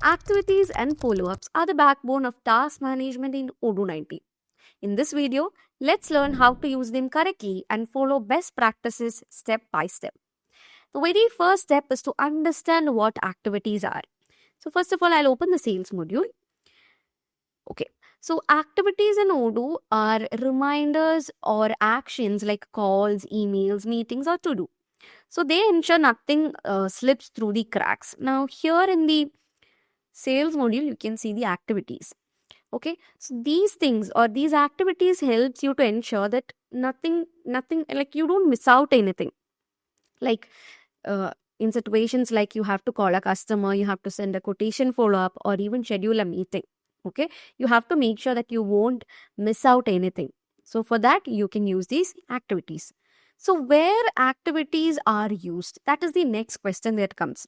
Activities and follow-ups are the backbone of task management in Odoo 90. In this video, let's learn how to use them correctly and follow best practices step by step. The very first step is to understand what activities are. So first of all, I'll open the sales module. Okay, so activities in Odoo are reminders or actions like calls, emails, meetings, or to do. So they ensure nothing slips through the cracks. Now here in the sales module, you can see the activities. Okay, so these things or these activities helps you to ensure that nothing like you don't miss out anything. Like in situations like you have to call a customer, you have to send a quotation follow up, or even schedule a meeting. Okay, you have to make sure that you won't miss out anything. So for that, you can use these activities. So where activities are used, that is the next question that comes.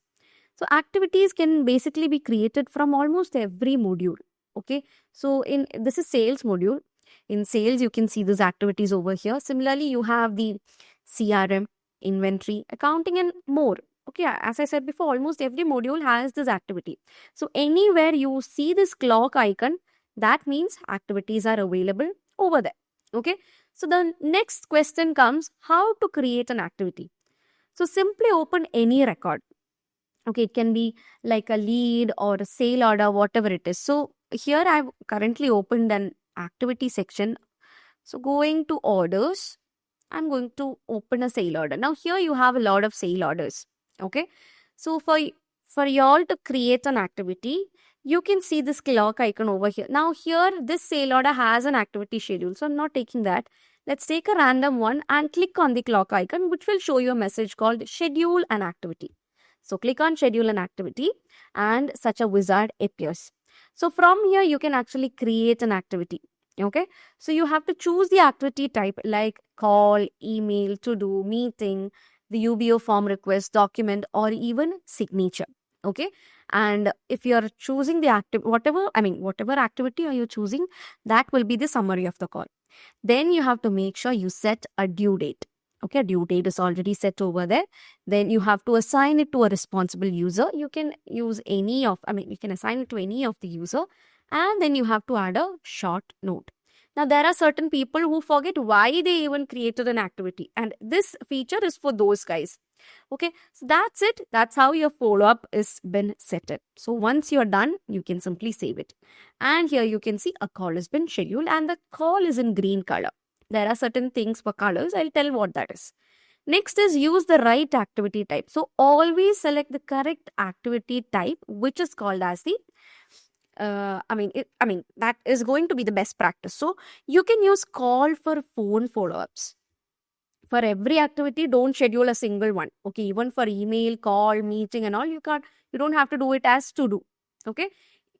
So activities can basically be created from almost every module. Okay, so in this is sales module. In sales, you can see these activities over here. Similarly, you have the CRM, inventory, accounting, and more. Okay, as I said before, almost every module has this activity. So anywhere you see this clock icon, that means activities are available over there. Okay, so the next question comes, how to create an activity. So simply open any record. Okay, it can be like a lead or a sale order, whatever it is. So here I've currently opened an activity section. So going to orders, I'm going to open a sale order. Now here you have a lot of sale orders. Okay, so for y'all to create an activity, you can see this clock icon over here. Now here this sale order has an activity schedule, so I'm not taking that. Let's take a random one and click on the clock icon, which will show you a message called schedule an activity. So click on schedule an activity and such a wizard appears. So from here, you can actually create an activity. Okay, so you have to choose the activity type like call, email, to do, meeting, the UBO form request, document, or even signature. Okay, and if you are choosing the whatever activity are you choosing, that will be the summary of the call. Then you have to make sure you set a due date. Okay, due date is already set over there. Then you have to assign it to a responsible user. You can use you can assign it to any of the user, and then you have to add a short note. Now, there are certain people who forget why they even created an activity, and this feature is for those guys. Okay, so that's it. That's how your follow-up is been set up. So once you're done, you can simply save it. And here you can see a call has been scheduled and the call is in green color. There are certain things for colors. I'll tell what that is. Next is use the right activity type. So always select the correct activity type, which is called as the that is going to be the best practice. So you can use call for phone follow-ups. For every activity, don't schedule a single one. Okay, even for email, call, meeting, and all, you don't have to do it as to do. Okay,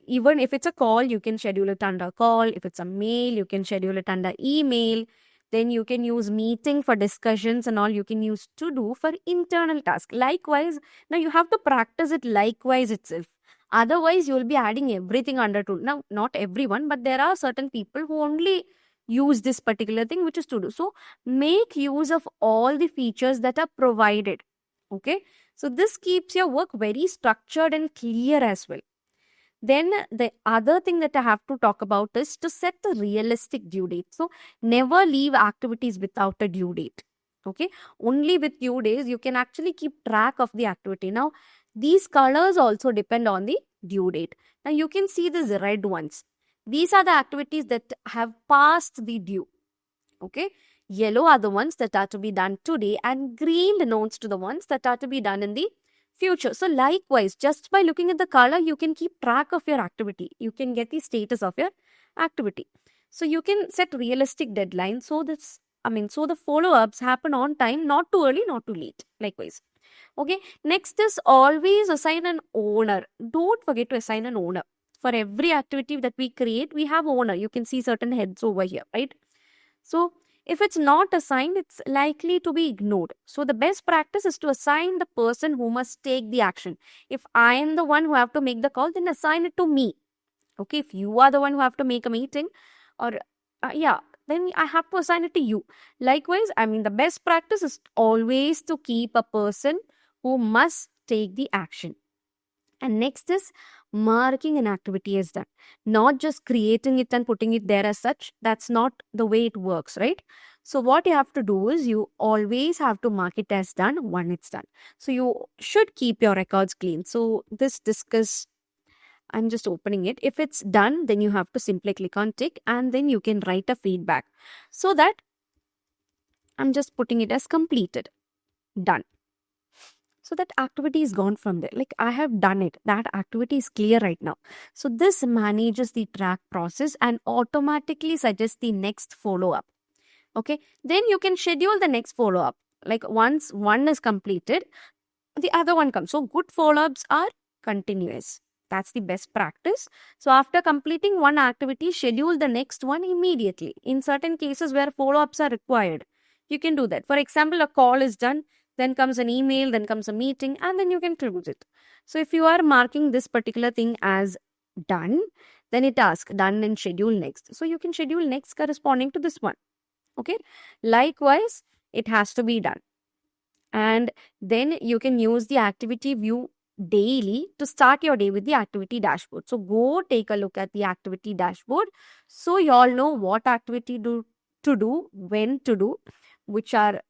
even if it's a call, you can schedule it under call. If it's a mail, you can schedule it under email. Then you can use meeting for discussions and all. You can use to do for internal task. Likewise, now you have to practice it likewise itself. Otherwise, you will be adding everything under to. Now, not everyone, but there are certain people who only use this particular thing, which is to do. So make use of all the features that are provided. Okay, so this keeps your work very structured and clear as well. Then the other thing that I have to talk about is to set the realistic due date. So never leave activities without a due date. Okay, only with due days you can actually keep track of the activity. Now these colors also depend on the due date. Now you can see these red ones. These are the activities that have passed the due. Okay, yellow are the ones that are to be done today, and green denotes to the ones that are to be done in the future. So likewise, just by looking at the color, you can keep track of your activity. You can get the status of your activity. So you can set realistic deadlines. So the follow-ups happen on time, not too early, not too late. Likewise. Okay, next is always assign an owner. Don't forget to assign an owner. For every activity that we create, we have owner. You can see certain heads over here, right? So if it's not assigned, it's likely to be ignored. So the best practice is to assign the person who must take the action. If I am the one who have to make the call, then assign it to me. Okay, if you are the one who have to make a meeting, or then I have to assign it to you. Likewise, the best practice is always to keep a person who must take the action. And next is marking an activity as done, not just creating it and putting it there as such. That's not the way it works, right? So, what you have to do is you always have to mark it as done when it's done. So, you should keep your records clean. So, this discuss, I'm just opening it. If it's done, then you have to simply click on tick and then you can write a feedback. So that I'm just putting it as completed, done. So that activity is gone from there. Like I have done it. That activity is clear right now. So this manages the track process and automatically suggests the next follow up. Okay. Then you can schedule the next follow up. Like once one is completed, the other one comes. So good follow-ups are continuous. That's the best practice. So after completing one activity, schedule the next one immediately. In certain cases where follow-ups are required, you can do that. For example, a call is done, then comes an email, then comes a meeting, and then you can close it. So if you are marking this particular thing as done, then it asks done and schedule next. So you can schedule next corresponding to this one. Okay. Likewise, it has to be done. And then you can use the activity view daily to start your day with the activity dashboard. So go take a look at the activity dashboard so you all know what activity to do, when to do, which are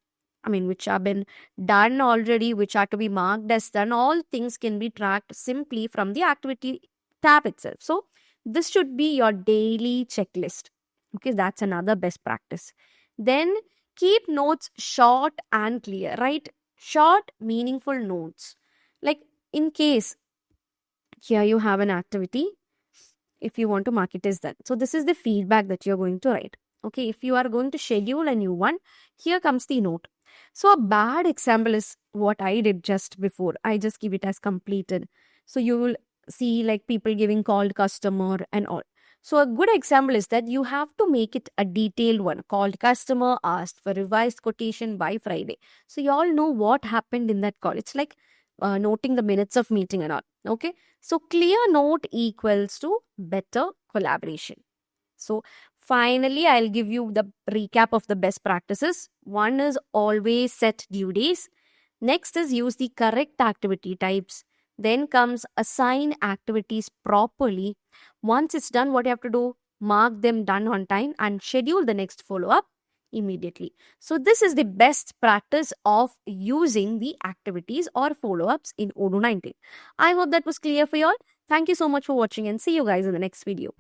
which have been done already, which are to be marked as done. All things can be tracked simply from the activity tab itself. So this should be your daily checklist. Okay, that's another best practice. Then keep notes short and clear. Write short, meaningful notes. Like in case here you have an activity, if you want to mark it as done. So this is the feedback that you're going to write. Okay, if you are going to schedule a new one, here comes the note. So a bad example is what I did just before. I just give it as completed. So you will see like people giving called customer and all. So a good example is that you have to make it a detailed one. Called customer, asked for revised quotation by Friday. So you all know what happened in that call. It's like noting the minutes of meeting and all. Okay. So clear note equals to better collaboration. So finally, I'll give you the recap of the best practices. One is always set due days. Next is use the correct activity types. Then comes assign activities properly. Once it's done, what you have to do? Mark them done on time and schedule the next follow-up immediately. So this is the best practice of using the activities or follow-ups in Odoo 19. I hope that was clear for you all. Thank you so much for watching and see you guys in the next video.